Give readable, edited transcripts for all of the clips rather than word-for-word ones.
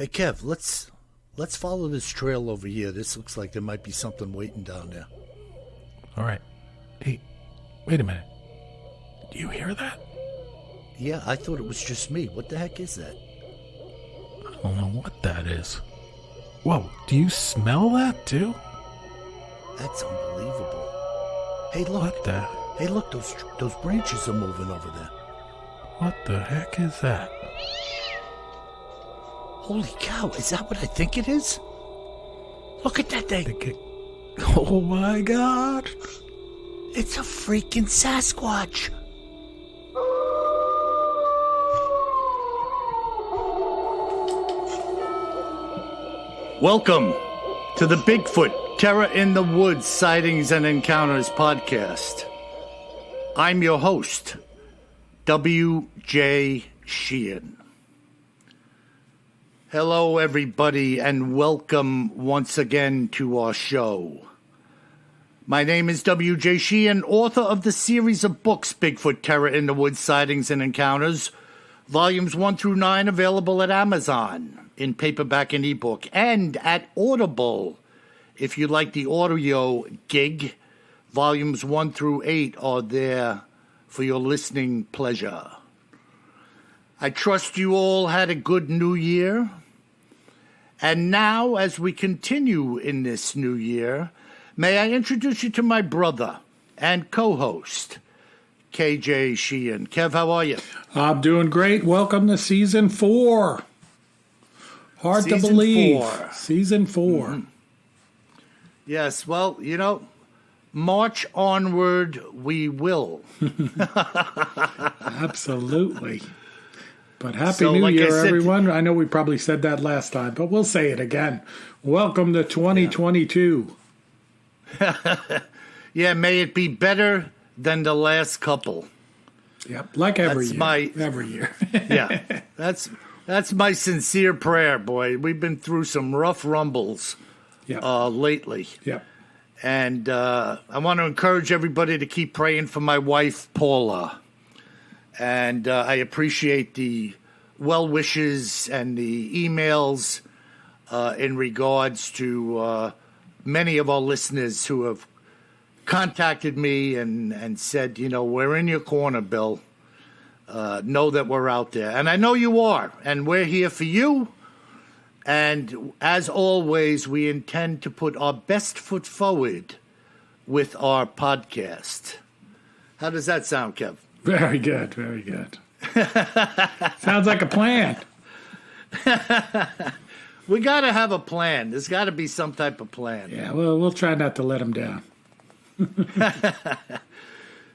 Hey Kev, let's follow this trail over here. This looks like there might be something waiting down there. All right. Hey, wait a minute. Do you hear that? Yeah, I thought it was just me. What the heck is that? I don't know what that is. Whoa, do you smell that too? That's unbelievable. Hey, look. What the? Hey, look, those branches are moving over there. What the heck is that? Holy cow, is that what I think it is? Look at that thing. Oh my God. It's a freaking Sasquatch. Welcome to the Bigfoot Terror in the Woods Sightings and Encounters podcast. I'm your host, W.J. Sheehan. Hello, everybody, and welcome once again to our show. My name is W.J. Sheehan, author of the series of books Bigfoot Terror in the Woods Sightings and Encounters, volumes 1 through 9 available at Amazon in paperback and ebook, and at Audible. If you like the audio gig, volumes 1 through 8 are there for your listening pleasure. I trust you all had a good new year. And now, as we continue in this new year, may I introduce you to my brother and co-host, KJ Sheehan. Kev, how are you? I'm doing great. Welcome to Season 4. Hard to believe. Season 4. Mm-hmm. Yes, well, you know, march onward we will. Absolutely. But Happy New Year, everyone. I know we probably said that last time, but we'll say it again. Welcome to 2022. Yeah, may it be better than the last couple. Yep, like every year. Yeah, that's my sincere prayer, boy. We've been through some rough rumbles lately. Yep. And I want to encourage everybody to keep praying for my wife, Paula. And I appreciate the well wishes and the emails in regards to many of our listeners who have contacted me and said, you know, we're in your corner, Bill. Know that we're out there. And I know you are. And we're here for you. And as always, we intend to put our best foot forward with our podcast. How does that sound, Kev? Very good, very good. Sounds like a plan. We got to have a plan. There's got to be some type of plan. Yeah, well, we'll try not to let them down.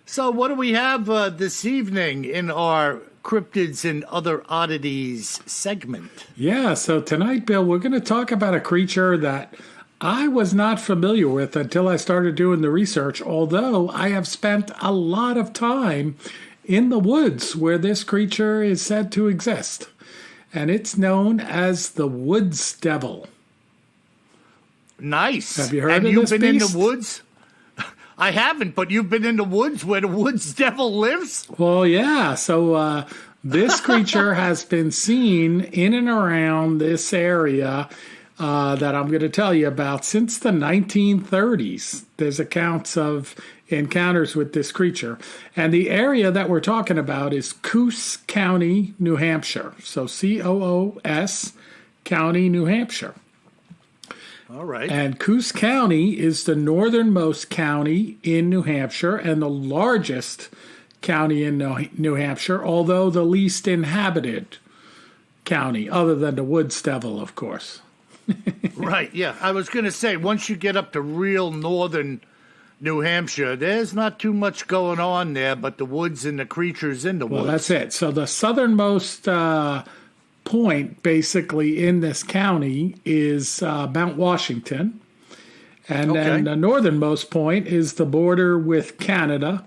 So what do we have this evening in our Cryptids and Other Oddities segment? Yeah, so tonight, Bill, we're going to talk about a creature that I was not familiar with until I started doing the research, although I have spent a lot of time in the woods where this creature is said to exist. And it's known as the woods devil. Nice. Have you heard of this beast? You've been in the woods? I haven't, but you've been in the woods where the woods devil lives? Well, yeah. So this creature has been seen in and around this area that I'm going to tell you about since the 1930s. There's accounts of encounters with this creature. And the area that we're talking about is Coos County, New Hampshire. So C-O-O-S County, New Hampshire. All right. And Coos County is the northernmost county in New Hampshire and the largest county in New Hampshire, although the least inhabited county, other than the woods devil, of course. Right, yeah. I was going to say, once you get up to real northern New Hampshire, there's not too much going on there but the woods and the creatures in the woods. Well, that's it. So the southernmost point, basically, in this county is Mount Washington. And then the northernmost point is the border with Canada.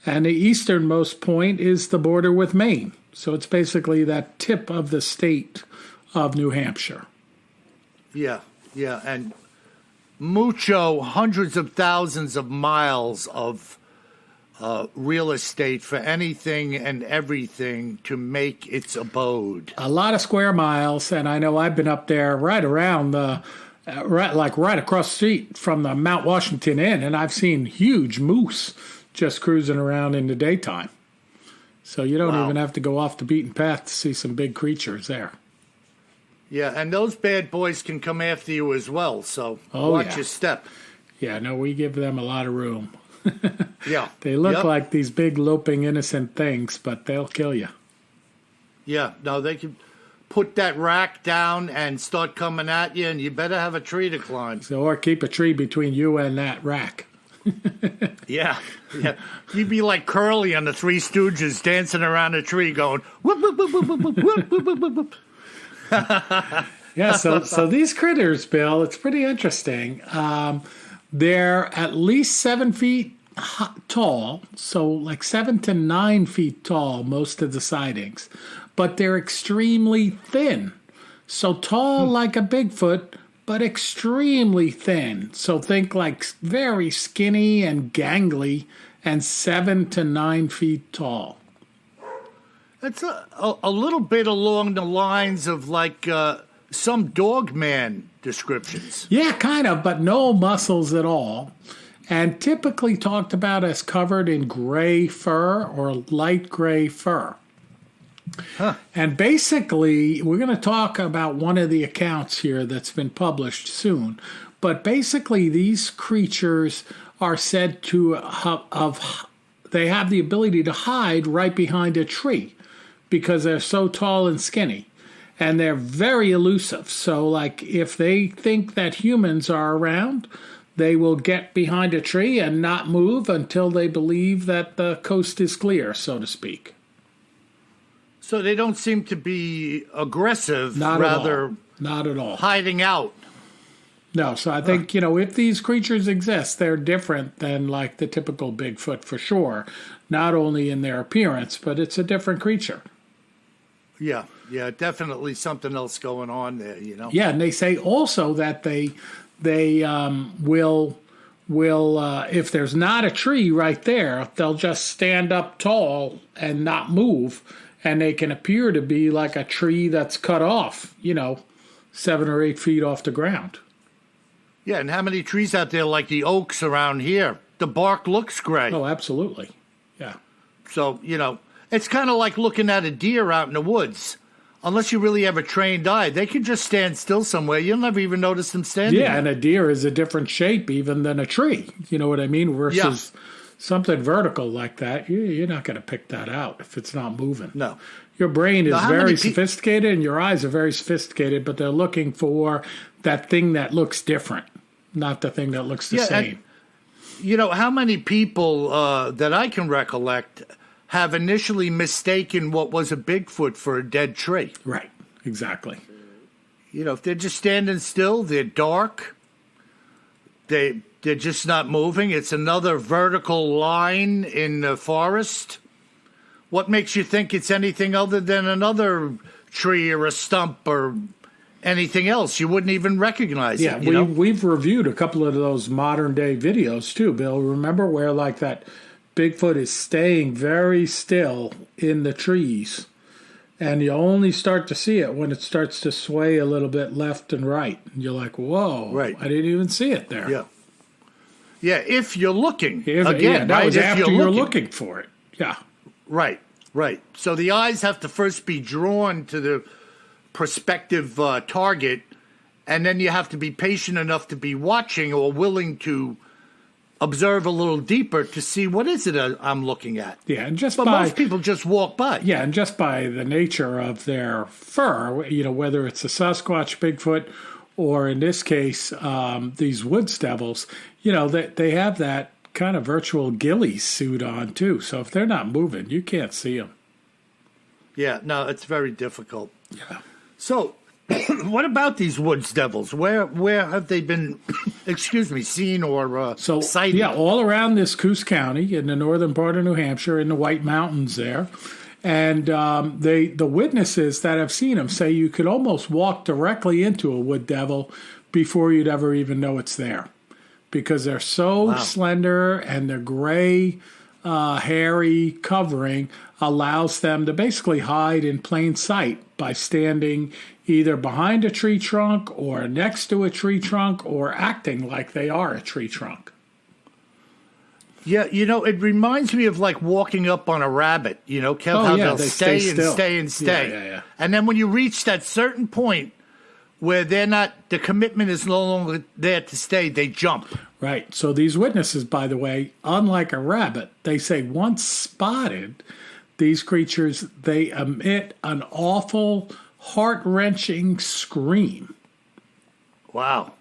And the easternmost point is the border with Maine. So it's basically that tip of the state of New Hampshire. Yeah, and hundreds of thousands of miles of real estate for anything and everything to make its abode. A lot of square miles, and I know I've been up there right around the, right across the street from the Mount Washington Inn, and I've seen huge moose just cruising around in the daytime. So you don't even have to go off the beaten path to see some big creatures there. Yeah, and those bad boys can come after you as well, so watch your step. Yeah, no, we give them a lot of room. Yeah. They look like these big, loping, innocent things, but they'll kill you. Yeah, no, they can put that rack down and start coming at you, and you better have a tree to climb. So, or keep a tree between you and that rack. Yeah. You'd be like Curly on the Three Stooges dancing around a tree going, whoop, whoop, whoop, whoop, whoop, whoop, whoop, whoop, whoop. Yeah, so these critters, Bill, it's pretty interesting. They're at least 7 feet tall, so like 7 to 9 feet tall, most of the sightings. But they're extremely thin. So tall like a Bigfoot, but extremely thin. So think like very skinny and gangly and 7 to 9 feet tall. It's a little bit along the lines of like some dog man descriptions. Yeah, kind of, but no muscles at all. And typically talked about as covered in gray fur or light gray fur. Huh. And basically, we're going to talk about one of the accounts here that's been published soon. But basically, these creatures are said to they have the ability to hide right behind a tree because they're so tall and skinny. And they're very elusive. So, like, if they think that humans are around, they will get behind a tree and not move until they believe that the coast is clear, so to speak. So they don't seem to be aggressive, Not at all. Hiding out. No, so I think, if these creatures exist, they're different than like the typical Bigfoot for sure. Not only in their appearance, but it's a different creature. Yeah, definitely something else going on there, Yeah, and they say also that they will if there's not a tree right there, they'll just stand up tall and not move, and they can appear to be like a tree that's cut off, 7 or 8 feet off the ground. Yeah, and how many trees out there like the oaks around here? The bark looks gray. Oh, absolutely. Yeah. So, it's kind of like looking at a deer out in the woods. Unless you really have a trained eye, they can just stand still somewhere. You'll never even notice them standing. Yeah, and a deer is a different shape even than a tree. You know what I mean? Versus something vertical like that, you're not going to pick that out if it's not moving. No. Your brain is very sophisticated and your eyes are very sophisticated, but they're looking for that thing that looks different, not the thing that looks the same. And, how many people that I can recollect have initially mistaken what was a Bigfoot for a dead tree. Right, exactly. If they're just standing still, they're dark, they're just not moving. It's another vertical line in the forest. What makes you think it's anything other than another tree or a stump or anything else? You wouldn't even recognize it. Yeah, we've reviewed a couple of those modern day videos too, Bill. Remember where like that Bigfoot is staying very still in the trees, and you only start to see it when it starts to sway a little bit left and right. And you're like, whoa, right. I didn't even see it there. Yeah. Yeah, if you're looking. That was after you're looking for it. Yeah. Right. So the eyes have to first be drawn to the prospective target, and then you have to be patient enough to be watching or willing to observe a little deeper to see what is it I'm looking at. Yeah, and most people just walk by. Yeah, and just by the nature of their fur, whether it's a Sasquatch, Bigfoot, or in this case, these woods devils, they have that kind of virtual ghillie suit on too. So if they're not moving, you can't see them. Yeah, no, it's very difficult. Yeah. So what about these woods devils? Where have they been, seen or sighted? Yeah, all around this Coos County in the northern part of New Hampshire, in the White Mountains there. And the witnesses that have seen them say you could almost walk directly into a wood devil before you'd ever even know it's there. Because they're so slender and they're gray hairy covering allows them to basically hide in plain sight by standing either behind a tree trunk or next to a tree trunk or acting like they are a tree trunk. Yeah, it reminds me of like walking up on a rabbit, Kev, how they'll stay and still. stay and stay. Yeah. And then when you reach that certain point where the commitment is no longer there to stay, they jump. Right. So these witnesses, by the way, unlike a rabbit, they say once spotted, these creatures, they emit an awful, heart-wrenching scream. Wow.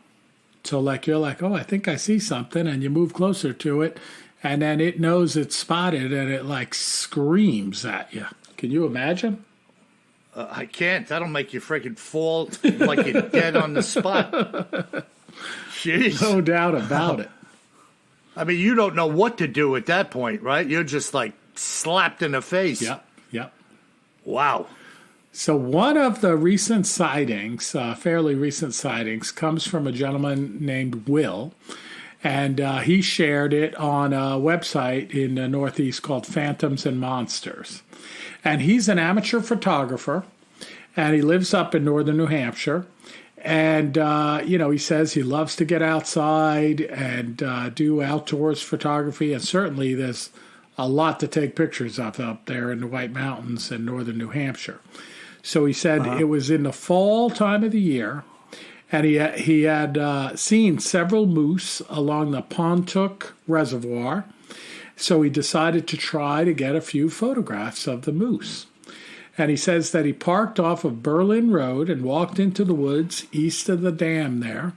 So you're like, oh, I think I see something, and you move closer to it, and then it knows it's spotted, and it like screams at you. Can you imagine? I can't. That'll make you freaking fall like you're dead on the spot. Jeez. No doubt about it. I mean, you don't know what to do at that point, right? You're just like slapped in the face. Yep. Wow. So one of the recent sightings, fairly recent sightings, comes from a gentleman named Will. And he shared it on a website in the Northeast called Phantoms and Monsters. And he's an amateur photographer, and he lives up in Northern New Hampshire. And, he says he loves to get outside and do outdoors photography. And certainly there's a lot to take pictures of up there in the White Mountains in Northern New Hampshire. So he said it was in the fall time of the year. And he had seen several moose along the Pontook Reservoir, so he decided to try to get a few photographs of the moose. And he says that he parked off of Berlin Road and walked into the woods east of the dam there,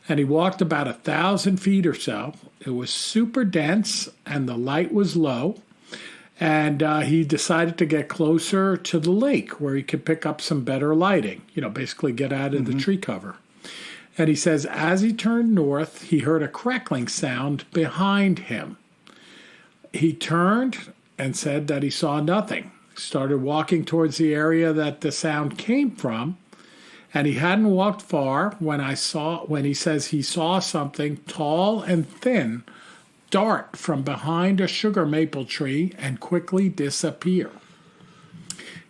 and he walked about 1,000 feet or so. It was super dense, and the light was low, and he decided to get closer to the lake where he could pick up some better lighting, basically get out of the tree cover. And he says as he turned north, he heard a crackling sound behind him. He turned and said that he saw nothing. Started walking towards the area that the sound came from, and he hadn't walked far when he says he saw something tall and thin dart from behind a sugar maple tree and quickly disappear.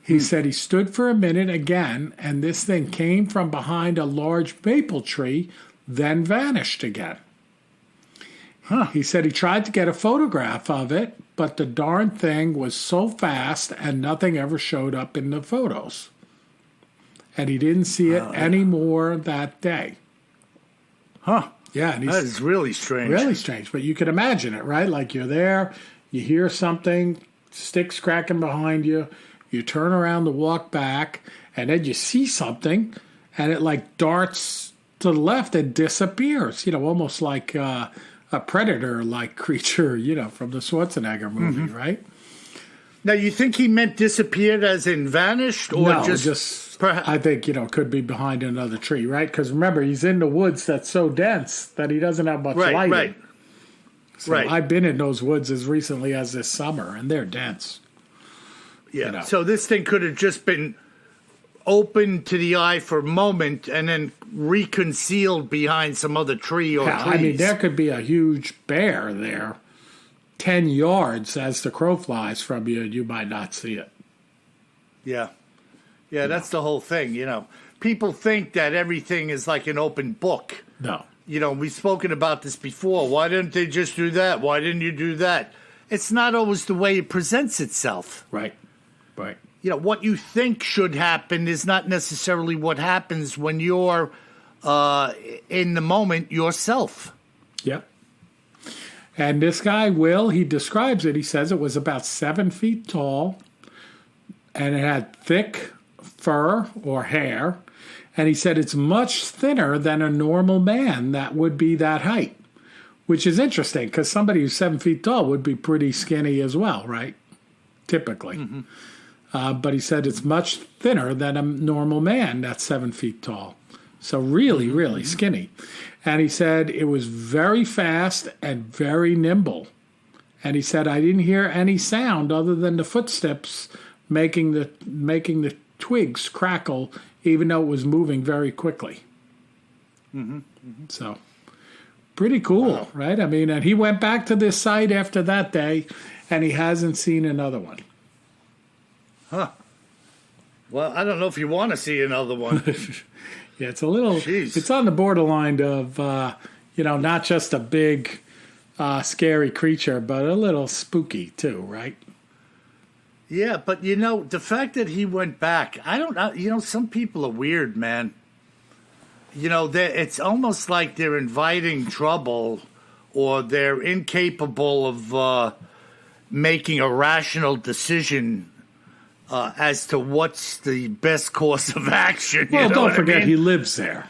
He said he stood for a minute again, and this thing came from behind a large maple tree, then vanished again. He said he tried to get a photograph of it, but the darn thing was so fast and nothing ever showed up in the photos. And he didn't see it anymore that day. Huh. Yeah. And that is really strange. Really strange. But you can imagine it, right? Like you're there, you hear something, sticks cracking behind you, you turn around to walk back, and then you see something, and it like darts to the left and disappears, almost like a predator-like creature, from the Schwarzenegger movie, right? Now, you think he meant disappeared as in vanished? Or No, just I think, could be behind another tree, right? Because remember, he's in the woods that's so dense that he doesn't have much lighting. Right. So I've been in those woods as recently as this summer, and they're dense. Yeah, so this thing could have just been open to the eye for a moment and then reconcealed behind some other tree or trees. I mean, there could be a huge bear there, 10 yards as the crow flies from you, and you might not see it. Yeah, that's the whole thing, People think that everything is like an open book. No. We've spoken about this before. Why didn't they just do that? Why didn't you do that? It's not always the way it presents itself. Right. What you think should happen is not necessarily what happens when you're in the moment yourself. Yep. And this guy, Will, he describes it. He says it was about 7 feet tall, and it had thick fur or hair. And he said it's much thinner than a normal man that would be that height, which is interesting because somebody who's 7 feet tall would be pretty skinny as well, right? Typically. Mm-hmm. But he said it's much thinner than a normal man that's 7 feet tall. So really skinny. And he said it was very fast and very nimble. And he said, I didn't hear any sound other than the footsteps making the twigs crackle, even though it was moving very quickly. So Pretty cool, right? I mean, and he went back to this site after that day, and he hasn't seen another one. Huh. Well, I don't know if you want to see another one. Yeah, it's a little, it's on the borderline of, not just a big, scary creature, but a little spooky too, right? Yeah, but the fact that he went back, I don't know, some people are weird, man. It's almost like they're inviting trouble, or they're incapable of making a rational decision as to what's the best course of action. Well, don't forget he lives there.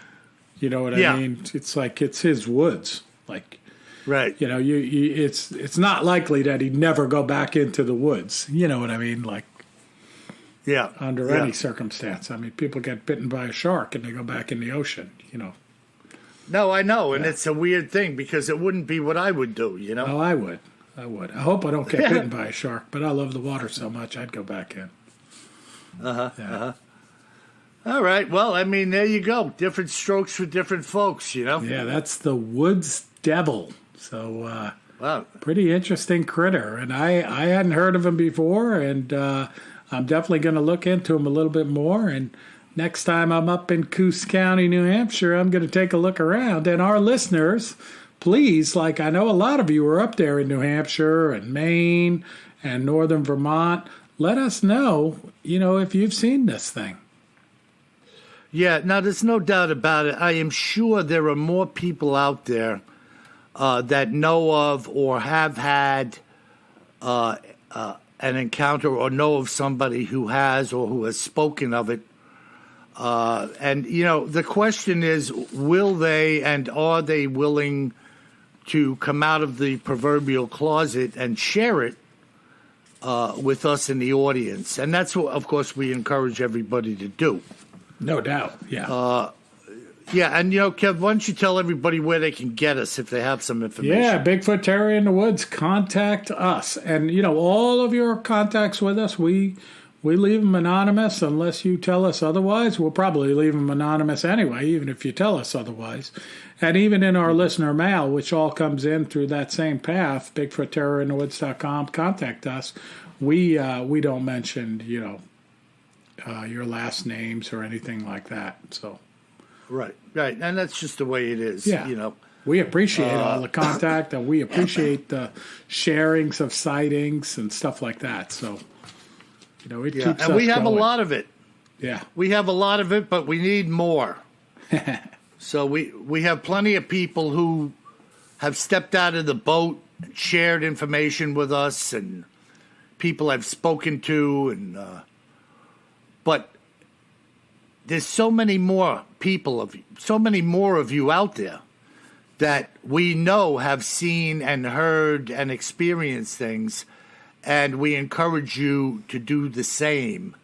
You know what I mean? It's like it's his woods. Like, right? It's not likely that he'd never go back into the woods. You know what I mean? Like, under any circumstance. I mean, people get bitten by a shark and they go back in the ocean. No, I know, and it's a weird thing because it wouldn't be what I would do. Oh, I would. I hope I don't get bitten by a shark, but I love the water so much I'd go back in. All right. Well, I mean, there you go. Different strokes for different folks, Yeah, that's the woods devil. So, wow, pretty interesting critter, and I hadn't heard of him before, and I'm definitely going to look into him a little bit more. And next time I'm up in Coos County, New Hampshire, I'm going to take a look around. And our listeners, please, I know a lot of you are up there in New Hampshire and Maine and northern Vermont. Let us know, if you've seen this thing. Yeah, now there's no doubt about it. I am sure there are more people out there that know of or have had an encounter or know of somebody who has or who has spoken of it. And the question is, will they and are they willing to come out of the proverbial closet and share it with us in the audience? And that's what, of course, we encourage everybody to do. No doubt, yeah. Yeah, and Kev, why don't you tell everybody where they can get us if they have some information? Yeah, Bigfoot Terror in the Woods, contact us. And, all of your contacts with us, we leave them anonymous unless you tell us otherwise. We'll probably leave them anonymous anyway, even if you tell us otherwise. And even in our listener mail, which all comes in through that same path, BigfootTerrorInTheWoods.com, contact us. We don't mention, your last names or anything like that. So, right, and that's just the way it is. Yeah. We appreciate all the contact, and we appreciate the sharings of sightings and stuff like that. So, it keeps us and we have going. a lot of it. Yeah, we have a lot of it, but we need more. So we have plenty of people who have stepped out of the boat, shared information with us, and people I've spoken to, and but there's so many more of you out there that we know have seen and heard and experienced things, and we encourage you to do the same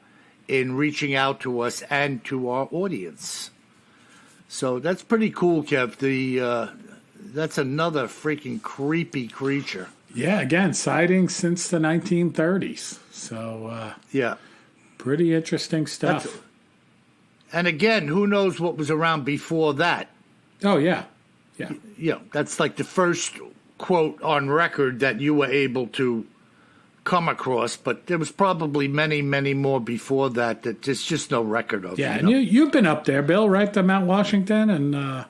in reaching out to us and to our audience. So that's pretty cool, Kev. That's another freaking creepy creature. Yeah, again, sightings since the 1930s. So, pretty interesting stuff. And again, who knows what was around before that? Oh, yeah. Yeah. That's like the first quote on record that you were able to come across, but there was probably many, many more before that there's just no record of. Yeah, and you've been up there, Bill, right, to Mount Washington and the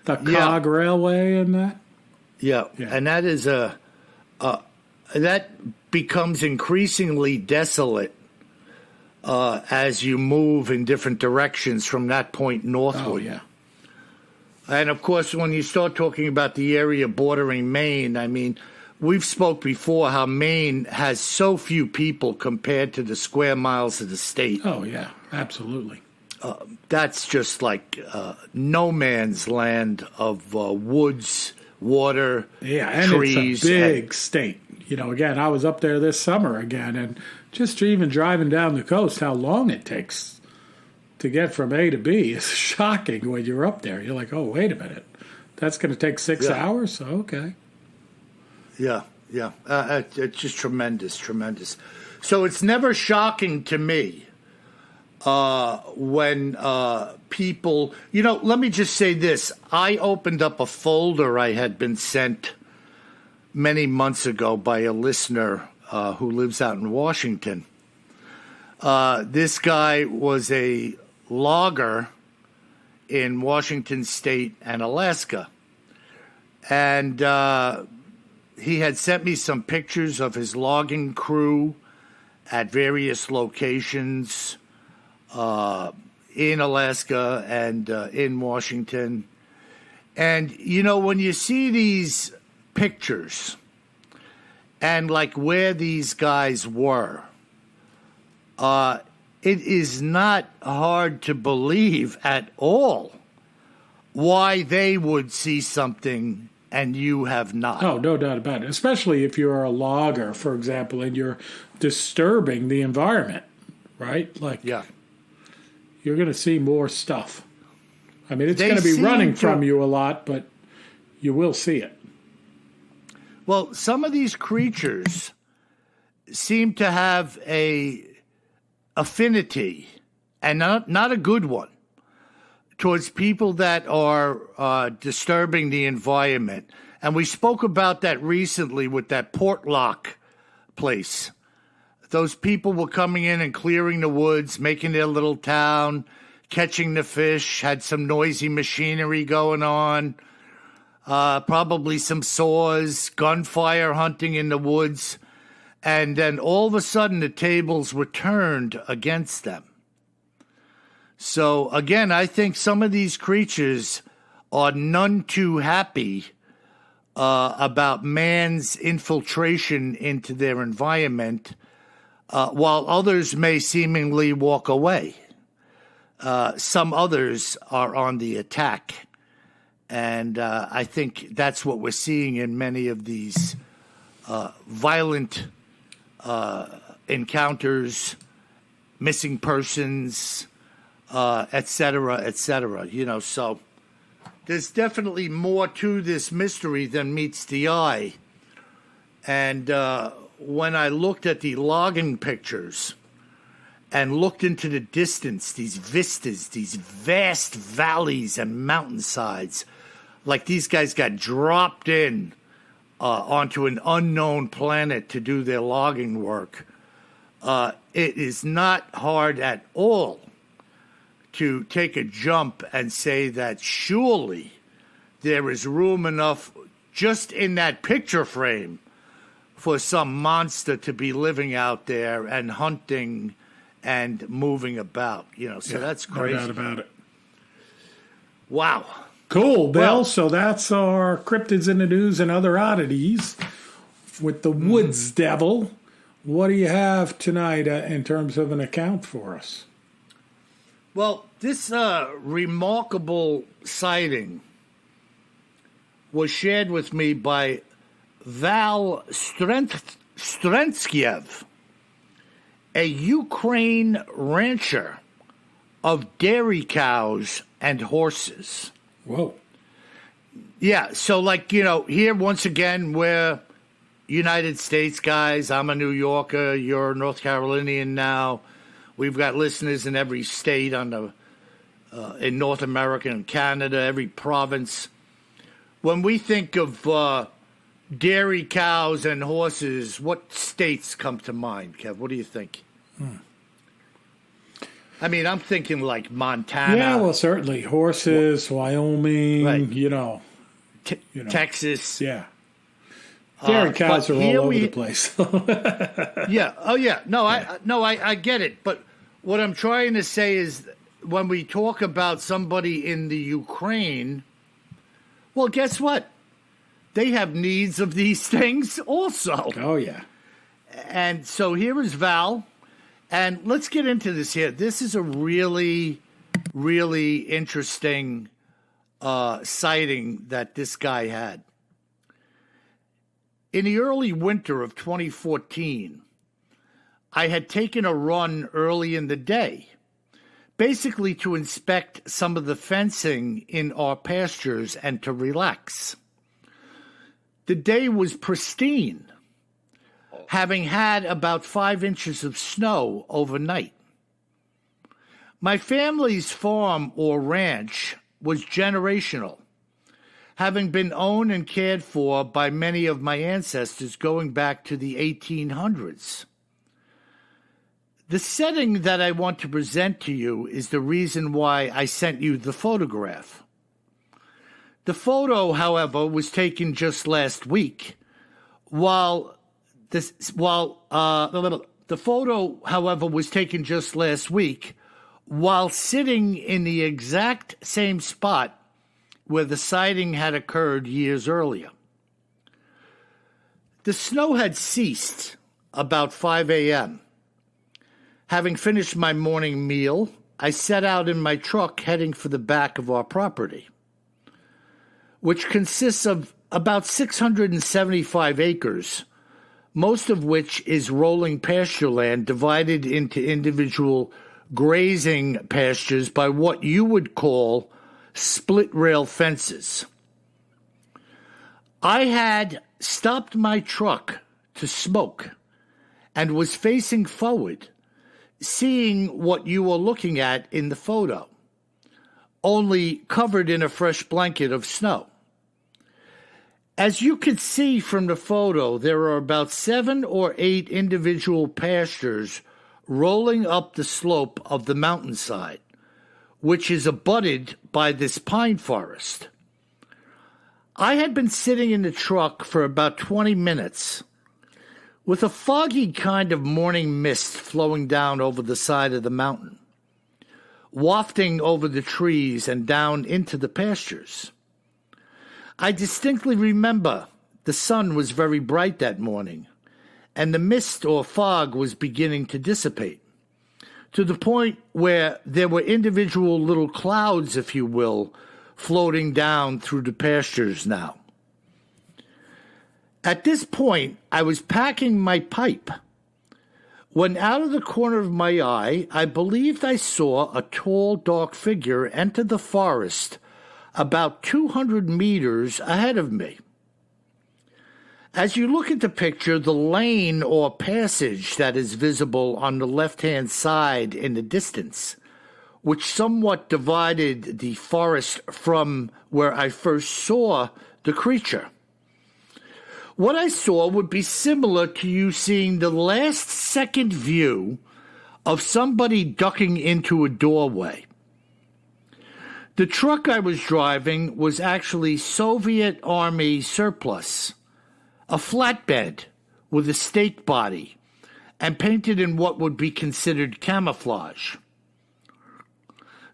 Cog Railway and that? Yeah, and that is that becomes increasingly desolate as you move in different directions from that point northward. Oh, yeah. And, of course, when you start talking about the area bordering Maine, I mean, we've spoke before how Maine has so few people compared to the square miles of the state. Oh, yeah, absolutely. That's just like no man's land of woods, water, and trees. It's a big state. Again, I was up there this summer again, and just even driving down the coast, how long it takes to get from A to B is shocking when you're up there. You're like, oh, wait a minute. That's going to take 6 hours? Okay. Yeah. It's just tremendous. So it's never shocking to me when people, let me just say this. I opened up a folder I had been sent many months ago by a listener who lives out in Washington. This guy was a logger in Washington State and Alaska. And he had sent me some pictures of his logging crew at various locations in Alaska and in Washington. And, when you see these pictures and like where these guys were, it is not hard to believe at all why they would see something and you have not. Oh, no doubt about it. Especially if you're a logger, for example, and you're disturbing the environment, right? Like, yeah, you're going to see more stuff. I mean, it's going to be running from you a lot, but you will see it. Well, some of these creatures seem to have a affinity, and not a good one, towards people that are disturbing the environment. And we spoke about that recently with that Portlock place. Those people were coming in and clearing the woods, making their little town, catching the fish, had some noisy machinery going on, probably some saws, gunfire hunting in the woods. And then all of a sudden the tables were turned against them. So again, I think some of these creatures are none too happy about man's infiltration into their environment, while others may seemingly walk away. Some others are on the attack. And I think that's what we're seeing in many of these violent encounters, missing persons, et cetera, et cetera. So there's definitely more to this mystery than meets the eye. And when I looked at the logging pictures and looked into the distance, these vistas, these vast valleys and mountainsides, like these guys got dropped in onto an unknown planet to do their logging work, it is not hard at all to take a jump and say that surely there is room enough just in that picture frame for some monster to be living out there and hunting and moving about. So that's crazy. No doubt about it. Wow. Cool, Bill. Well, so that's our cryptids in the news and other oddities with the Woods Devil. What do you have tonight in terms of an account for us? Well, this remarkable sighting was shared with me by Val Strentskiev, a Ukraine rancher of dairy cows and horses. Whoa. Yeah, so here once again, we're United States guys. I'm a New Yorker. You're a North Carolinian now. We've got listeners in every state in North America and Canada, every province. When we think of dairy cows and horses, what states come to mind, Kev? What do you think? I mean, I'm thinking like Montana. Yeah, well, certainly. Horses, Wyoming, right. Texas. Yeah. Dairy cows are all over the place. Yeah. Oh, yeah. No, I get it. But what I'm trying to say is when we talk about somebody in the Ukraine, well, guess what? They have needs of these things also. Oh, yeah. And so here is Val. And let's get into this here. This is a really, really interesting sighting that this guy had. In the early winter of 2014, I had taken a run early in the day, basically to inspect some of the fencing in our pastures and to relax. The day was pristine, having had about 5 inches of snow overnight. My family's farm or ranch was generational, having been owned and cared for by many of my ancestors going back to the 1800s. The setting that I want to present to you is the reason why I sent you the photograph. The photo, however, was taken just last week. The photo, however, was taken just last week while sitting in the exact same spot where the sighting had occurred years earlier. The snow had ceased about 5 a.m. Having finished my morning meal, I set out in my truck heading for the back of our property, which consists of about 675 acres, most of which is rolling pasture land divided into individual grazing pastures by what you would call split rail fences. I had stopped my truck to smoke and was facing forward, seeing what you are looking at in the photo, only covered in a fresh blanket of snow. As you can see from the photo, there are about 7 or 8 individual pastures rolling up the slope of the mountainside, which is abutted by this pine forest. I had been sitting in the truck for about 20 minutes with a foggy kind of morning mist flowing down over the side of the mountain, wafting over the trees and down into the pastures. I distinctly remember the sun was very bright that morning, and the mist or fog was beginning to dissipate, to the point where there were individual little clouds, if you will, floating down through the pastures now. At this point, I was packing my pipe when out of the corner of my eye, I believed I saw a tall, dark figure enter the forest about 200 meters ahead of me. As you look at the picture, the lane or passage that is visible on the left-hand side in the distance, which somewhat divided the forest from where I first saw the creature. What I saw would be similar to you seeing the last second view of somebody ducking into a doorway. The truck I was driving was actually Soviet Army surplus, a flatbed with a stake body and painted in what would be considered camouflage.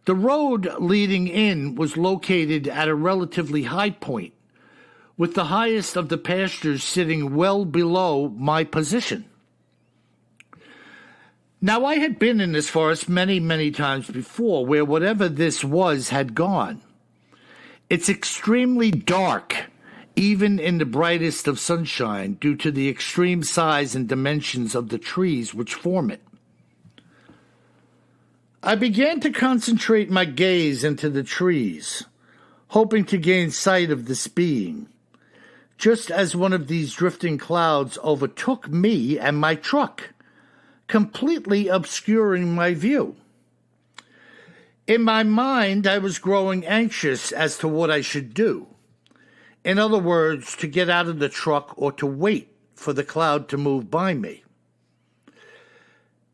The road leading in was located at a relatively high point, with the highest of the pastures sitting well below my position. Now, I had been in this forest many, many times before, where whatever this was had gone. It's extremely dark, even in the brightest of sunshine, due to the extreme size and dimensions of the trees which form it. I began to concentrate my gaze into the trees, hoping to gain sight of this being, just as one of these drifting clouds overtook me and my truck, completely obscuring my view. In my mind, I was growing anxious as to what I should do. In other words, to get out of the truck or to wait for the cloud to move by me.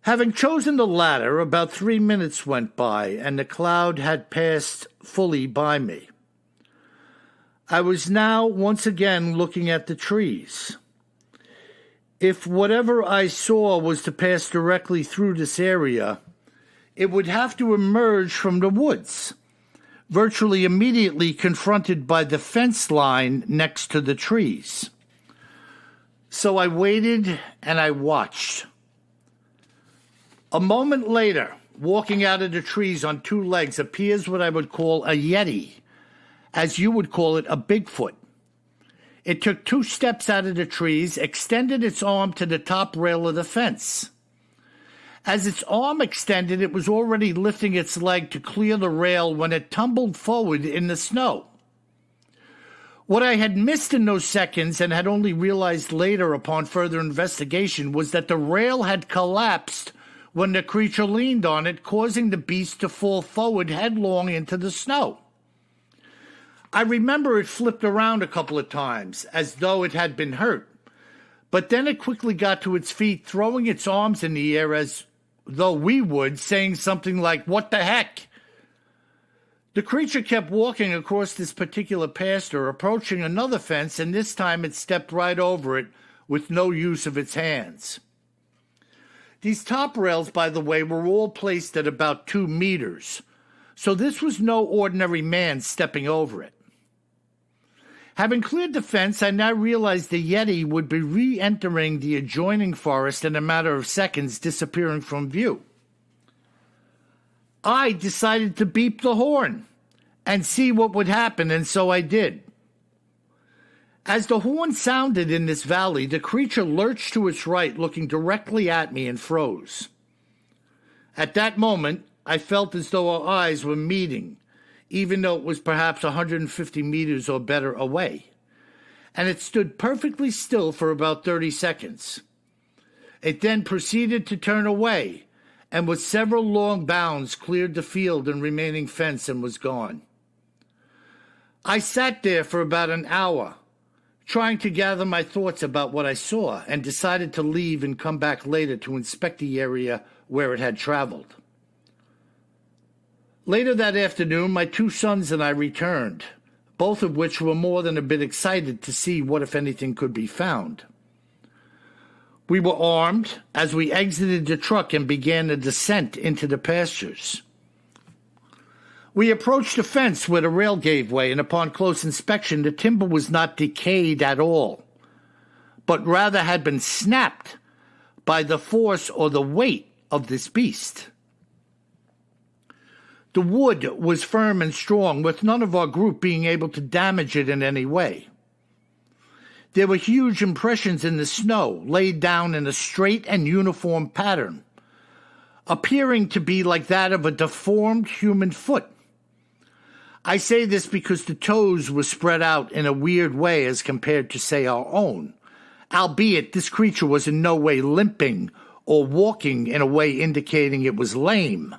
Having chosen the latter, about 3 minutes went by, and the cloud had passed fully by me. I was now once again looking at the trees. If whatever I saw was to pass directly through this area, it would have to emerge from the woods, virtually immediately confronted by the fence line next to the trees. So I waited and I watched. A moment later, walking out of the trees on 2 legs appears what I would call a Yeti, as you would call it a Bigfoot. It took 2 steps out of the trees, extended its arm to the top rail of the fence. As its arm extended, it was already lifting its leg to clear the rail when it tumbled forward in the snow. What I had missed in those seconds and had only realized later upon further investigation was that the rail had collapsed when the creature leaned on it, causing the beast to fall forward headlong into the snow. I remember it flipped around a couple of times, as though it had been hurt, but then it quickly got to its feet, throwing its arms in the air as though we would, saying something like, "What the heck?" The creature kept walking across this particular pasture, approaching another fence, and this time it stepped right over it with no use of its hands. These top rails, by the way, were all placed at about 2 meters, so this was no ordinary man stepping over it. Having cleared the fence, I now realized the Yeti would be re-entering the adjoining forest in a matter of seconds, disappearing from view. I decided to beep the horn and see what would happen, and so I did. As the horn sounded in this valley, the creature lurched to its right, looking directly at me, and froze. At that moment, I felt as though our eyes were meeting, even though it was perhaps 150 meters or better away, and it stood perfectly still for about 30 seconds. It then proceeded to turn away, and with several long bounds cleared the field and remaining fence and was gone. I sat there for about an hour, trying to gather my thoughts about what I saw, and decided to leave and come back later to inspect the area where it had traveled. Later that afternoon, my 2 sons and I returned, both of which were more than a bit excited to see what, if anything, could be found. We were armed as we exited the truck and began the descent into the pastures. We approached the fence where the rail gave way, and upon close inspection, the timber was not decayed at all, but rather had been snapped by the force or the weight of this beast. The wood was firm and strong, with none of our group being able to damage it in any way. There were huge impressions in the snow, laid down in a straight and uniform pattern, appearing to be like that of a deformed human foot. I say this because the toes were spread out in a weird way as compared to, say, our own, albeit this creature was in no way limping or walking in a way indicating it was lame.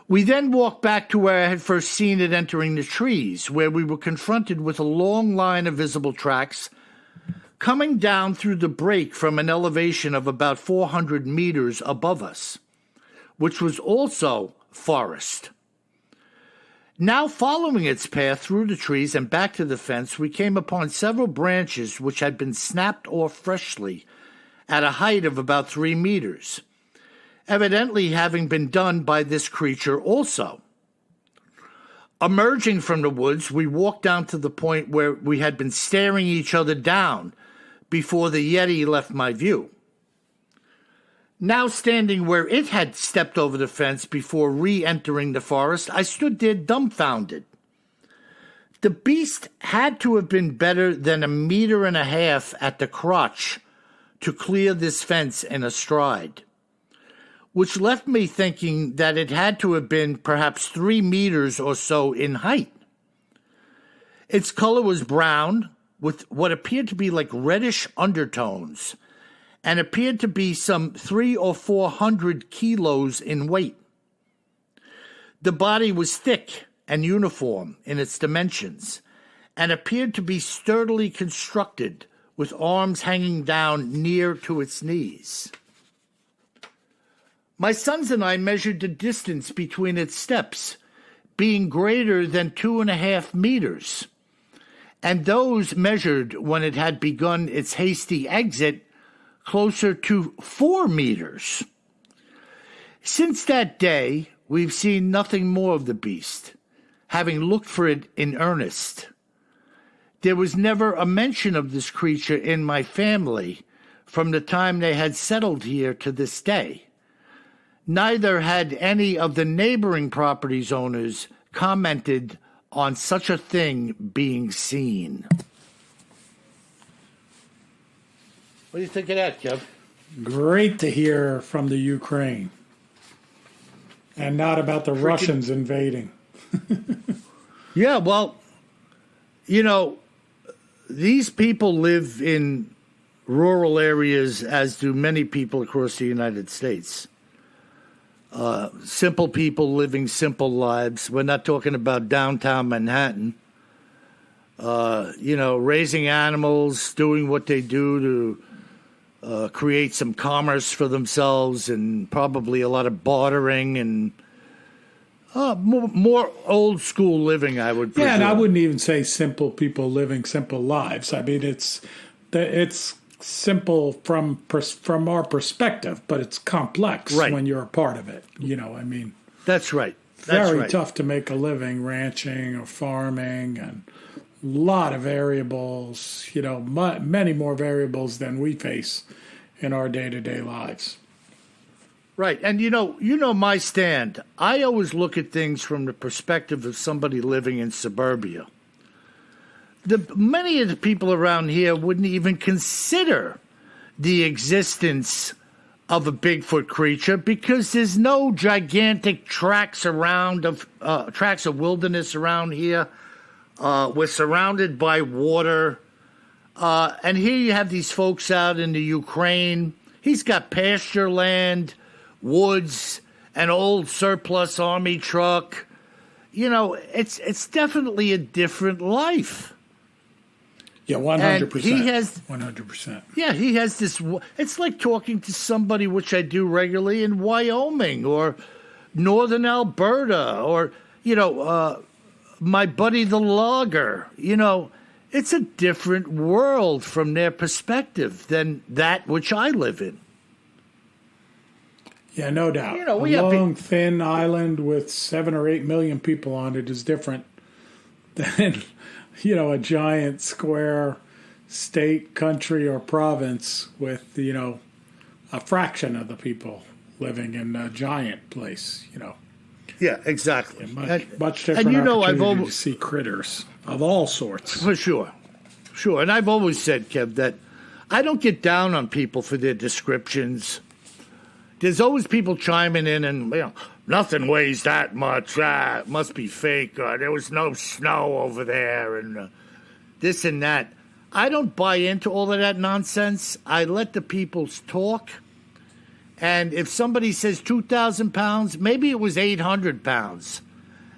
We then walked back to where I had first seen it entering the trees, where we were confronted with a long line of visible tracks coming down through the break from an elevation of about 400 meters above us, which was also forest. Now following its path through the trees and back to the fence, we came upon several branches which had been snapped off freshly at a height of about 3 meters. Evidently having been done by this creature also. Emerging from the woods, we walked down to the point where we had been staring each other down before the Yeti left my view. Now standing where it had stepped over the fence before re-entering the forest, I stood there dumbfounded. The beast had to have been better than 1.5 meters at the crotch to clear this fence in a stride, which left me thinking that it had to have been perhaps 3 meters or so in height. Its color was brown, with what appeared to be like reddish undertones, and appeared to be some 300 or 400 kilos in weight. The body was thick and uniform in its dimensions, and appeared to be sturdily constructed, with arms hanging down near to its knees. My sons and I measured the distance between its steps, being greater than 2.5 meters, and those measured when it had begun its hasty exit closer to 4 meters. Since that day, we've seen nothing more of the beast, having looked for it in earnest. There was never a mention of this creature in my family from the time they had settled here to this day. Neither had any of the neighboring properties owners commented on such a thing being seen. What do you think of that, Kev? Great to hear from the Ukraine. And not about the Russians invading. Yeah, well, you know, these people live in rural areas, as do many people across the United States. simple people living simple lives. We're not talking about downtown Manhattan. Raising animals, doing what they do to create some commerce for themselves, and probably a lot of bartering and more old school living, I would presume. Yeah, and I wouldn't even say simple people living simple lives. I mean, it's simple from our perspective, but it's complex when you're a part of it. I mean, that's right. Very tough to make a living ranching or farming, and a lot of variables. Many more variables than we face in our day-to-day lives. Right, and my stand. I always look at things from the perspective of somebody living in suburbia. Many of the people around here wouldn't even consider the existence of a Bigfoot creature because there's no gigantic tracts of wilderness around here. We're surrounded by water, and here you have these folks out in the Ukraine. He's got pasture land, woods, an old surplus army truck. It's definitely a different life. Yeah, 100%. He has 100%. Yeah, he has this. It's like talking to somebody, which I do regularly in Wyoming or northern Alberta, or my buddy the logger. It's a different world from their perspective than that which I live in. Yeah, no doubt. A long, thin island with 7 or 8 million people on it is different than, a giant square state, country, or province with, a fraction of the people living in a giant place, Yeah, exactly. Much different opportunity to see critters of all sorts. For sure. Sure. And I've always said, Kev, that I don't get down on people for their descriptions. There's always people chiming in and, nothing weighs that much. It must be fake. There was no snow over there and this and that. I don't buy into all of that nonsense. I let the people talk. And if somebody says 2,000 pounds, maybe it was 800 pounds.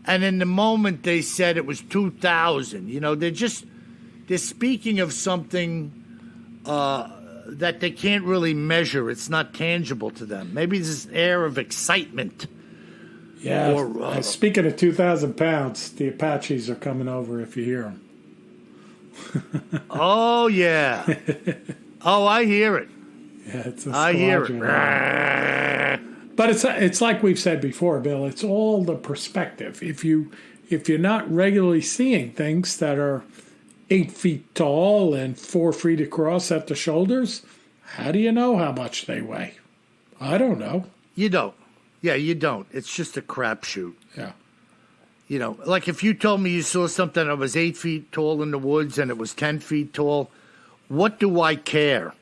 And in the moment they said it was 2,000. They're speaking of something that they can't really measure. It's not tangible to them. Maybe there's an air of excitement. Yeah. Speaking of 2,000 pounds, the Apaches are coming over if you hear them. Oh, yeah. Oh, I hear it. Yeah, it's a I hear it. But it's like we've said before, Bill. It's all the perspective. If you're not regularly seeing things that are 8 feet tall and 4 feet across at the shoulders, how do you know how much they weigh? I don't know. You don't. Yeah, you don't. It's just a crapshoot. Yeah. Like if you told me you saw something that was 8 feet tall in the woods and it was 10 feet tall, what do I care?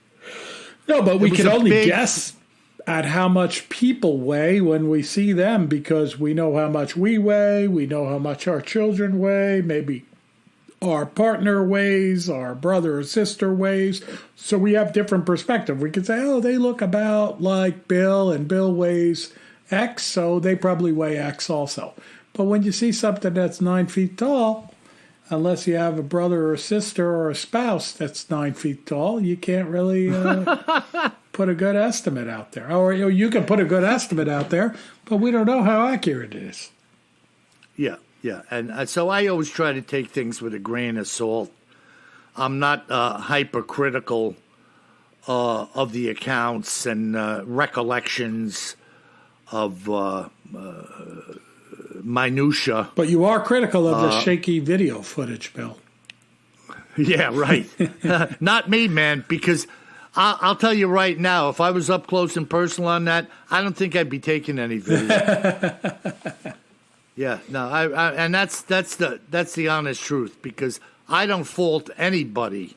No, but we can only guess at how much people weigh when we see them because we know how much we weigh, we know how much our children weigh, maybe our partner weighs, our brother or sister weighs. So we have different perspective. We can say, oh, they look about like Bill, and Bill weighs X, so they probably weigh X also. But when you see something that's 9 feet tall, unless you have a brother or a sister or a spouse that's 9 feet tall, you can't really put a good estimate out there. Or you can put a good estimate out there, but we don't know how accurate it is. Yeah. Yeah, and so I always try to take things with a grain of salt. I'm not hypercritical of the accounts and recollections of minutia. But you are critical of the shaky video footage, Bill. Yeah, right. Not me, man, because I'll tell you right now, if I was up close and personal on that, I don't think I'd be taking any video. Yeah, no, and that's the honest truth, because I don't fault anybody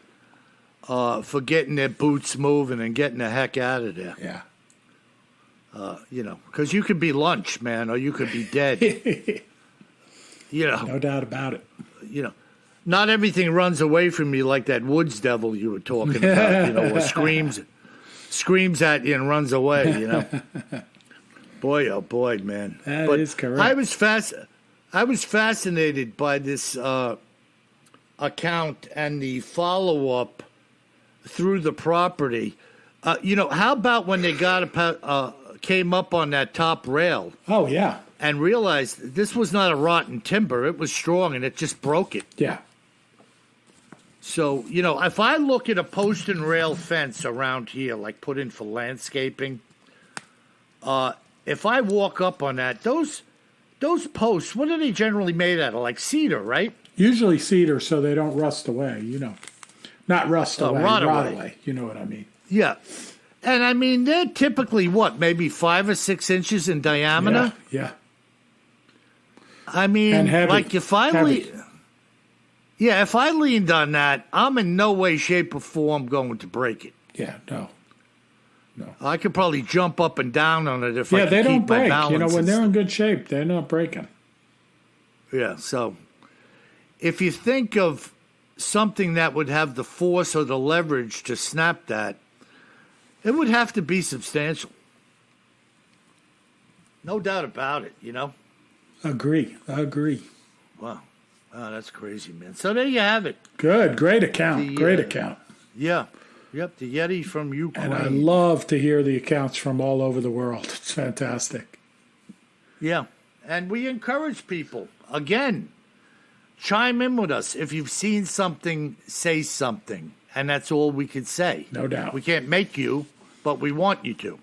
for getting their boots moving and getting the heck out of there. Yeah. Because you could be lunch, man, or you could be dead. No doubt about it. Not everything runs away from you like that woods devil you were talking about, or screams at you and runs away, Boy, oh boy, man. That is correct. I was fascinated by this account and the follow-up through the property. How about when they came up on that top rail? Oh, yeah. And realized this was not a rotten timber. It was strong, and it just broke it. Yeah. So, if I look at a post and rail fence around here, like put in for landscaping, if I walk up on that, those posts, what are they generally made out of? Like cedar, right? Usually cedar so they don't rust away, Not rust away, rot away. away. You know what I mean? Yeah. And I mean, they're typically maybe 5 or 6 inches in diameter? Yeah. I mean, and heavy. Like if I leaned on that, I'm in no way, shape, or form going to break it. Yeah, no. I could probably jump up and down on it if I could they don't keep my break. balance. When they're in good shape, they're not breaking. Yeah, so if you think of something that would have the force or the leverage to snap that, it would have to be substantial. No doubt about it, Agree. Wow. Oh, that's crazy, man. So there you have it. Good. Great account. Great account. Yeah. Yep, the Yeti from Ukraine. And I love to hear the accounts from all over the world. It's fantastic. Yeah. And we encourage people, again, chime in with us. If you've seen something, say something. And that's all we could say. No doubt. We can't make you, but we want you to.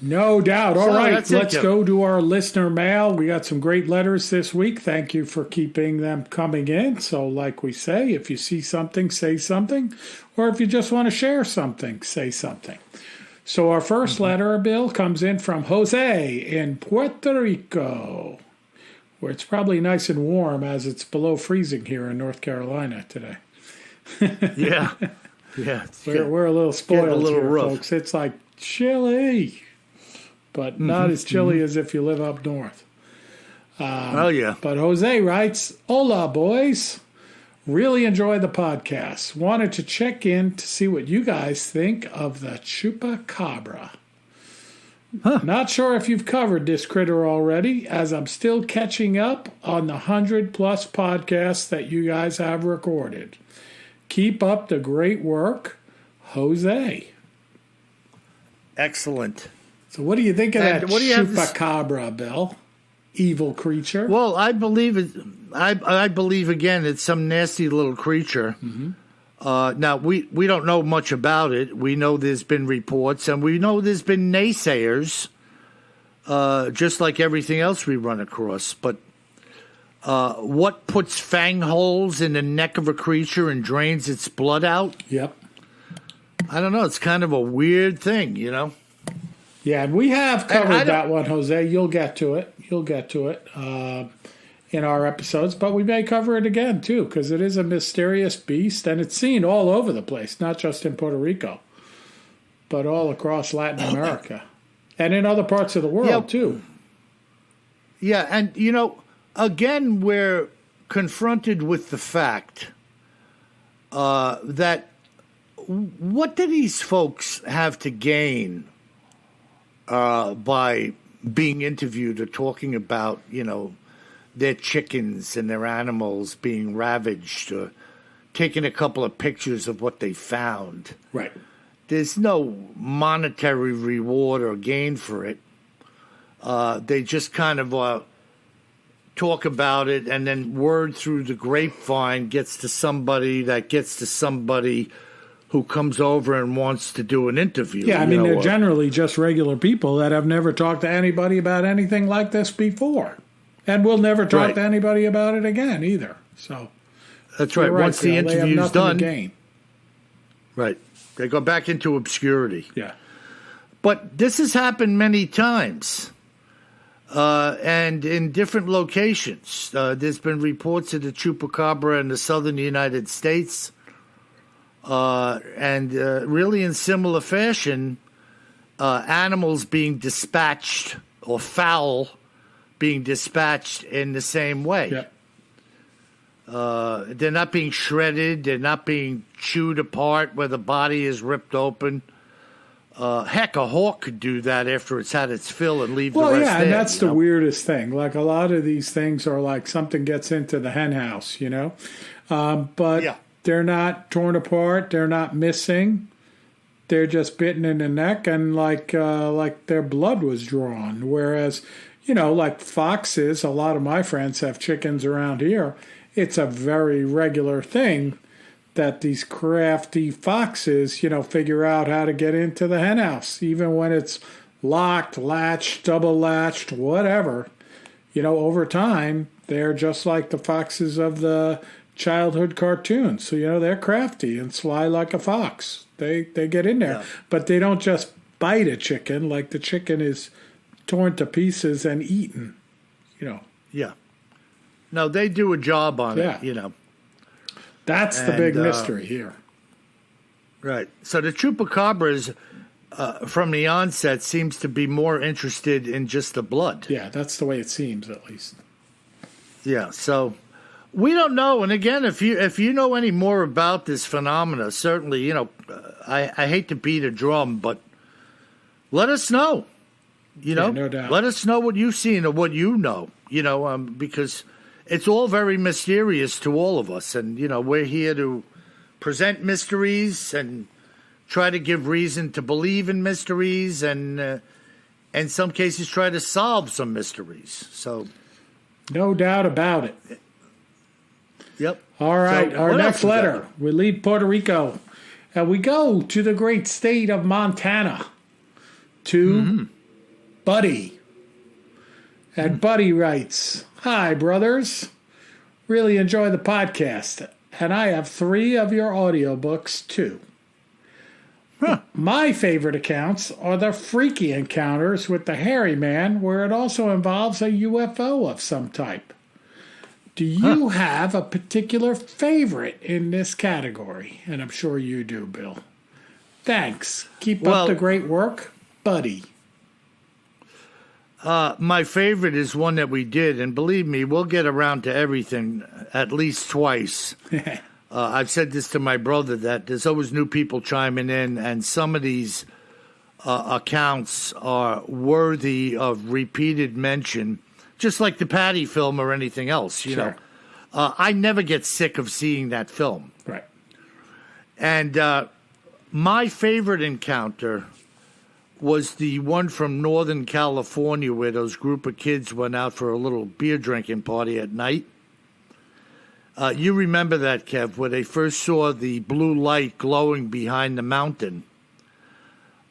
No doubt. All right, let's Kevin. go to our listener mail. We got some great letters this week. Thank you for keeping them coming in. So like we say, if you see something, say something. Or if you just want to share something, say something. So our first letter, Bill, comes in from Jose in Puerto Rico, where it's probably nice and warm as it's below freezing here in North Carolina today. Yeah. Yeah. We're a little spoiled here, rough. folks. It's like chilly, but not as chilly as if you live up north. Oh, yeah. But Jose writes, Hola, boys. Really enjoy the podcast. Wanted to check in to see what you guys think of the chupacabra. Not sure if you've covered this critter already, as I'm still catching up on the 100+ podcasts that you guys have recorded. Keep up the great work, Jose. Excellent. So what do you think of that chupacabra, Bill? Evil creature? Well, I believe it. I believe again it's some nasty little creature. Now we don't know much about it. We know there's been reports, and we know there's been naysayers, just like everything else we run across. But what puts fang holes in the neck of a creature and drains its blood out? Yep. I don't know. It's kind of a weird thing, Yeah, and we have covered that one, Jose. You'll get to it. In our episodes, but we may cover it again, too, because it is a mysterious beast, and it's seen all over the place, not just in Puerto Rico, but all across Latin America, and in other parts of the world, too. Yeah, and, again, we're confronted with the fact that what do these folks have to gain by being interviewed or talking about, their chickens and their animals being ravaged or taking a couple of pictures of what they found? Right. There's no monetary reward or gain for it. They just kind of talk about it, and then word through the grapevine gets to somebody who comes over and wants to do an interview. Yeah, I mean, they're generally just regular people that have never talked to anybody about anything like this before. And we'll never talk to anybody about it again either. So that's right. Once the interview's done, right, they go back into obscurity. Yeah. But this has happened many times, and in different locations. There's been reports of the chupacabra in the southern United States, and really in similar fashion, animals being dispatched or fowl being dispatched in the same way. Yep. They're not being shredded. They're not being chewed apart where the body is ripped open. Heck, a hawk could do that after it's had its fill and leave the Well, rest yeah, there. and that's you the know? weirdest thing. Like a lot of these things are like something gets into the hen house, but Yeah. they're not torn apart. They're not missing. They're just bitten in the neck and like their blood was drawn. Whereas, like foxes, a lot of my friends have chickens around here. It's a very regular thing that these crafty foxes, figure out how to get into the hen house, even when it's locked, latched, double latched, whatever. Over time, they're just like the foxes of the childhood cartoons. So, they're crafty and sly like a fox. They get in there, but they don't just bite a chicken like the chicken is torn to pieces and eaten, Yeah. No, they do a job on Yeah. it, That's the big mystery here. Right. So the chupacabras, from the onset, seems to be more interested in just the blood. Yeah, that's the way it seems, at least. Yeah. So we don't know. And again, if you know any more about this phenomena, certainly, I hate to beat a drum, but let us know. No doubt. Let us know what you've seen or what you know. Because it's all very mysterious to all of us, and we're here to present mysteries and try to give reason to believe in mysteries, and in some cases try to solve some mysteries. So, no doubt about it. yep. All right, So, our what next else we got? letter. We leave Puerto Rico, and we go to the great state of Montana to Buddy. And Buddy writes, "Hi, brothers. Really enjoy the podcast, and I have 3 of your audiobooks, too. My favorite accounts are the freaky encounters with the hairy man, where it also involves a UFO of some type. Do you have a particular favorite in this category?" And I'm sure you do, Bill. Thanks. Keep up the great work, Buddy. My favorite is one that we did, and believe me, we'll get around to everything at least twice. I've said this to my brother, that there's always new people chiming in, and some of these accounts are worthy of repeated mention, just like the Patty film or anything else. You know, I never get sick of seeing that film. Right. And my favorite encounter was the one from Northern California, where those group of kids went out for a little beer drinking party at night. You remember that, Kev, where they first saw the blue light glowing behind the mountain.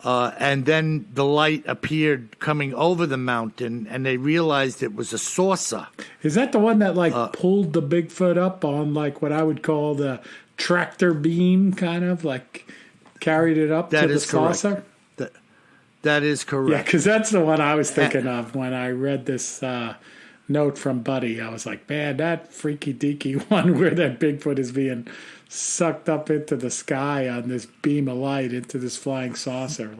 And then the light appeared coming over the mountain, and they realized it was a saucer. Is that the one that pulled the Bigfoot up on what I would call the tractor beam, kind of carried it up to the saucer? That is correct. Yeah, because that's the one I was thinking of when I read this note from Buddy. I was like, man, that freaky deaky one where that Bigfoot is being sucked up into the sky on this beam of light into this flying saucer.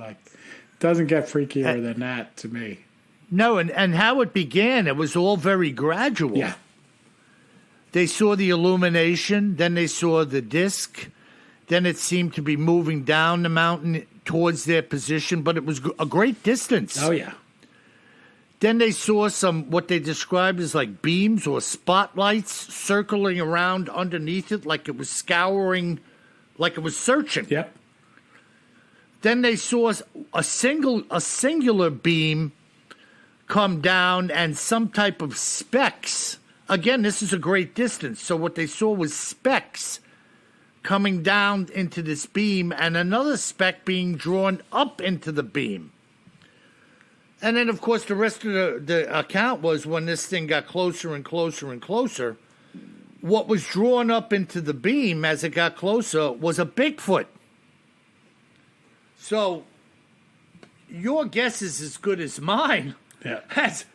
Doesn't get freakier than that to me. No, and how it began, it was all very gradual. Yeah. They saw the illumination, then they saw the disc, then it seemed to be moving down the mountain towards their position, but it was a great distance. Oh, yeah. Then they saw what they described as beams or spotlights circling around underneath it, like it was scouring, like it was searching. Yep. Then they saw a singular beam come down and some type of specks. Again, this is a great distance. So what they saw was specks coming down into this beam and another speck being drawn up into the beam. And then, of course, the rest of the account was when this thing got closer and closer and closer, what was drawn up into the beam as it got closer was a Bigfoot. So your guess is as good as mine as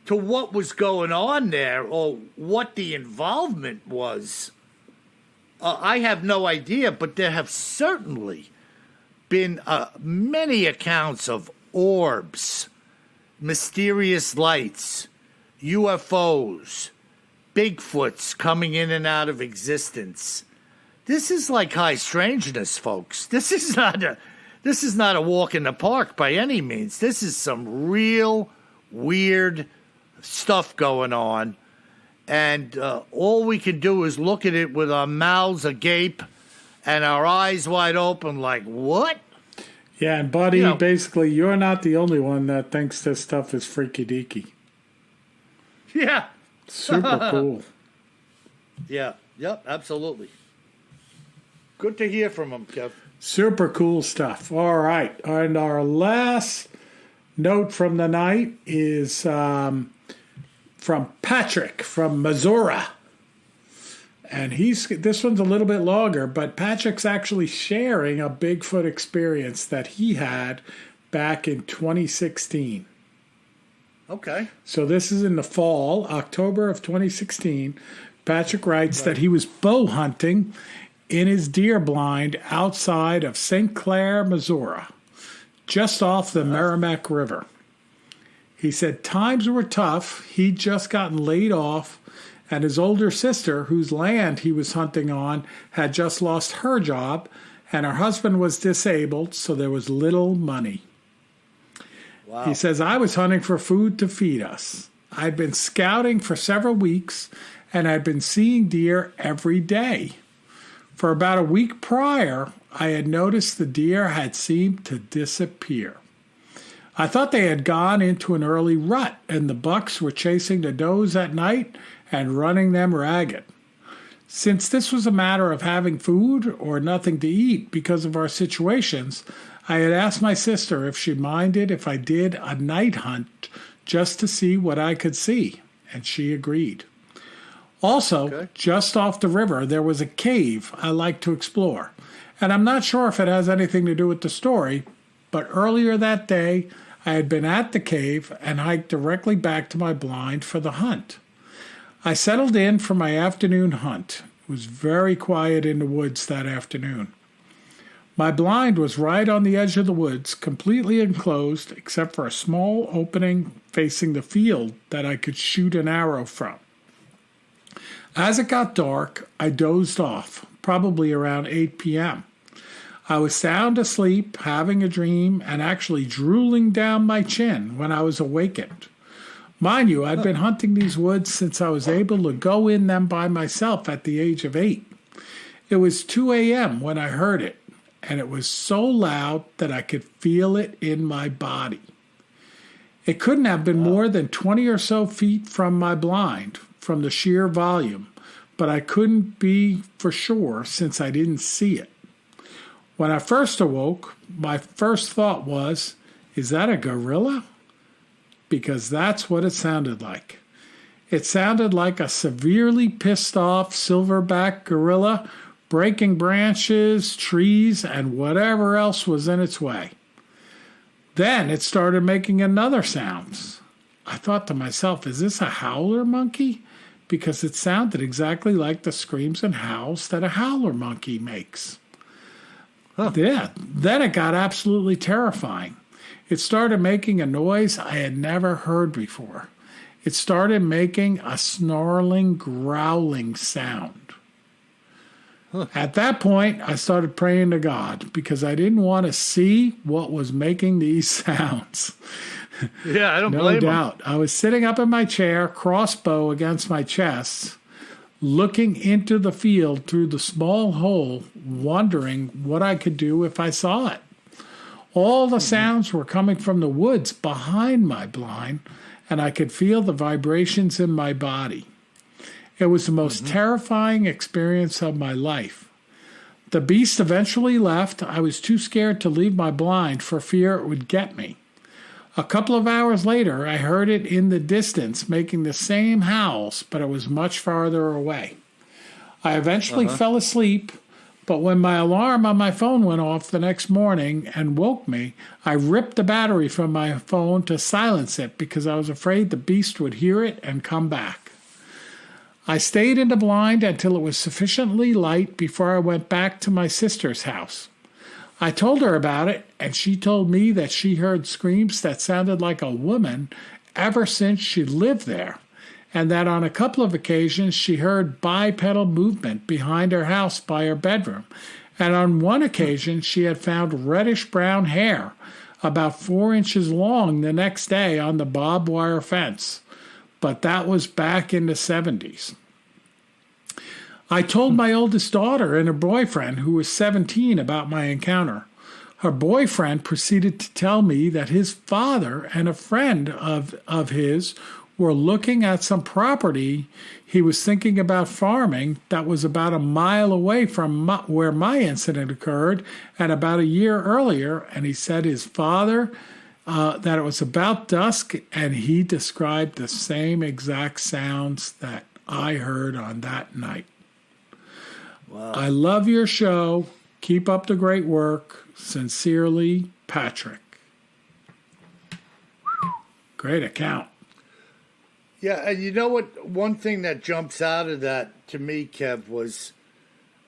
to what was going on there or what the involvement was. I have no idea, but there have certainly been many accounts of orbs, mysterious lights, UFOs, Bigfoots coming in and out of existence. This is like high strangeness, folks. This is not this is not a walk in the park by any means. This is some real weird stuff going on. And all we can do is look at it with our mouths agape and our eyes wide open like, what? Yeah, and buddy, basically, you're not the only one that thinks this stuff is freaky deaky. Yeah. Super cool. Yeah. Yep, absolutely. Good to hear from him, Kev. Super cool stuff. All right. And our last note from the night is from Patrick from Missouri. And this one's a little bit longer, but Patrick's actually sharing a Bigfoot experience that he had back in 2016. Okay. So this is in the fall, October of 2016. Patrick writes that he was bow hunting in his deer blind outside of St. Clair, Missouri, just off the Merrimack River. He said times were tough. He'd just gotten laid off, and his older sister, whose land he was hunting on, had just lost her job, and her husband was disabled, so there was little money. Wow. He says, I was hunting for food to feed us. I'd been scouting for several weeks, and I'd been seeing deer every day. For about a week prior, I had noticed the deer had seemed to disappear. I thought they had gone into an early rut, and the bucks were chasing the does at night and running them ragged. Since this was a matter of having food or nothing to eat because of our situations, I had asked my sister if she minded if I did a night hunt just to see what I could see, and she agreed. Also, just off the river, there was a cave I like to explore, and I'm not sure if it has anything to do with the story, but earlier that day, I had been at the cave and hiked directly back to my blind for the hunt. I settled in for my afternoon hunt. It was very quiet in the woods that afternoon. My blind was right on the edge of the woods, completely enclosed except for a small opening facing the field that I could shoot an arrow from. As it got dark, I dozed off, probably around 8 p.m. I was sound asleep, having a dream, and actually drooling down my chin when I was awakened. Mind you, I'd been hunting these woods since I was able to go in them by myself at the age of 8. It was 2 a.m. when I heard it, and it was so loud that I could feel it in my body. It couldn't have been more than 20 or so feet from my blind, from the sheer volume, but I couldn't be for sure since I didn't see it. When I first awoke, my first thought was, is that a gorilla? Because that's what it sounded like. It sounded like a severely pissed off silverback gorilla breaking branches, trees, and whatever else was in its way. Then it started making another sound. I thought to myself, is this a howler monkey? Because it sounded exactly like the screams and howls that a howler monkey makes. Yeah, then it got absolutely terrifying. It started making a noise I had never heard before. It started making a snarling, growling sound. At that point, I started praying to God because I didn't want to see what was making these sounds. Yeah, I don't blame him. No doubt. I was sitting up in my chair, crossbow against my chest, looking into the field through the small hole, wondering what I could do if I saw it. All the sounds were coming from the woods behind my blind, and I could feel the vibrations in my body. It was the most terrifying experience of my life. The beast eventually left. I was too scared to leave my blind for fear it would get me. A couple of hours later, I heard it in the distance making the same howls, but it was much farther away. I eventually fell asleep, but when my alarm on my phone went off the next morning and woke me, I ripped the battery from my phone to silence it because I was afraid the beast would hear it and come back. I stayed in the blind until it was sufficiently light before I went back to my sister's house. I told her about it, and she told me that she heard screams that sounded like a woman ever since she lived there, and that on a couple of occasions she heard bipedal movement behind her house by her bedroom, And on one occasion, she had found reddish-brown hair about 4 inches long the next day on the barbed wire fence. But that was back in the 70s. I told my oldest daughter and her boyfriend, who was 17, about my encounter. Her boyfriend proceeded to tell me that his father and a friend of his were looking at some property he was thinking about farming that was about a mile away from where my incident occurred and about a year earlier. And he said his father, that it was about dusk, and he described the same exact sounds that I heard on that night. Wow. I love your show. Keep up the great work. Sincerely, Patrick. Great account. Yeah, and you know what? One thing that jumps out of that to me, Kev, was,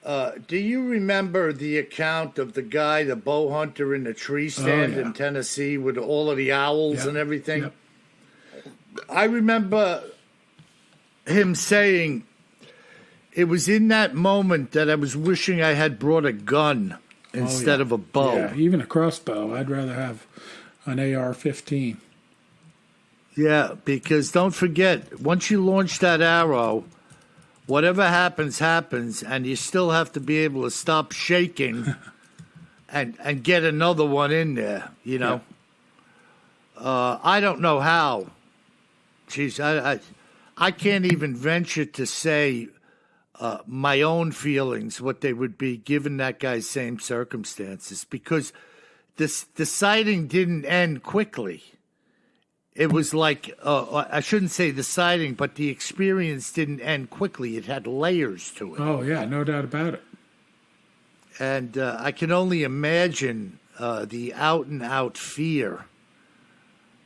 do you remember the account of the guy, the bow hunter in the tree stand in Tennessee with all of the owls and everything? Yep. I remember him saying it was in that moment that I was wishing I had brought a gun instead of a bow. Yeah, even a crossbow. I'd rather have an AR-15. Yeah, because don't forget, once you launch that arrow, whatever happens, happens, and you still have to be able to stop shaking and get another one in there, you know. Yeah. I don't know how. Jeez, I can't even venture to say my own feelings, what they would be given that guy's same circumstances, because the sighting didn't end quickly. It was like, I shouldn't say the sighting, but the experience didn't end quickly. It had layers to it. Oh, yeah, no doubt about it. And I can only imagine the out-and-out fear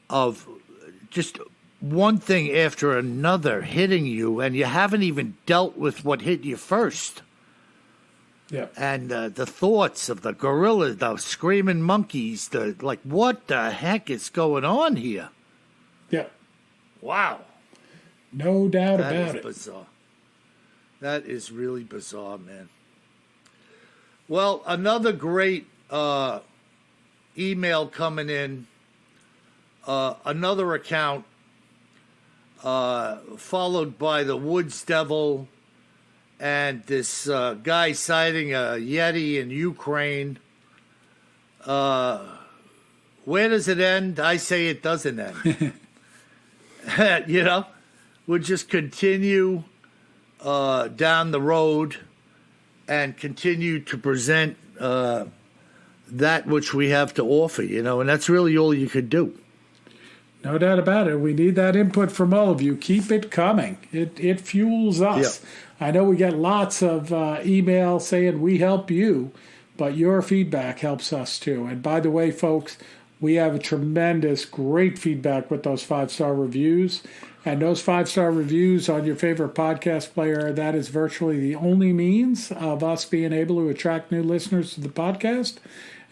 of just one thing after another hitting you, and you haven't even dealt with what hit you first. Yeah. And the thoughts of the gorilla, the screaming monkeys, what the heck is going on here? Yeah. Wow. No doubt about it. That is bizarre. That is really bizarre, man. Well, another great email coming in. Another account followed by the Woods Devil and this guy sighting a Yeti in Ukraine. Where does it end? I say it doesn't end. You know, we'll just continue down the road and continue to present that which we have to offer, you know, and that's really all you could do. No doubt about it. We need that input from all of you. Keep it coming. It fuels us. Yeah. I know we get lots of email saying we help you, but your feedback helps us too. And by the way, folks, we have a tremendous, great feedback with those 5-star reviews. And those 5-star reviews on your favorite podcast player, that is virtually the only means of us being able to attract new listeners to the podcast.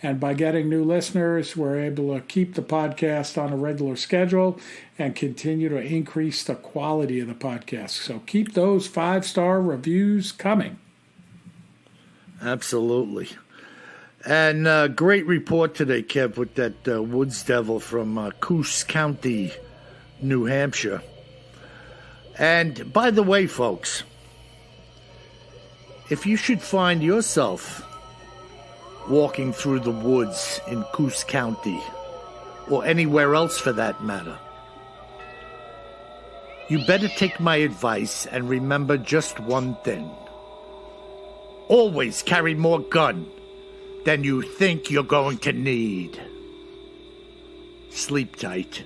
And by getting new listeners, we're able to keep the podcast on a regular schedule and continue to increase the quality of the podcast. So keep those 5-star reviews coming. Absolutely. And great report today, Kev, with that Woods Devil from Coos County, New Hampshire. And by the way, folks, if you should find yourself walking through the woods in Coos County, or anywhere else for that matter, you better take my advice and remember just one thing. Always carry more gun than you think you're going to need. Sleep tight.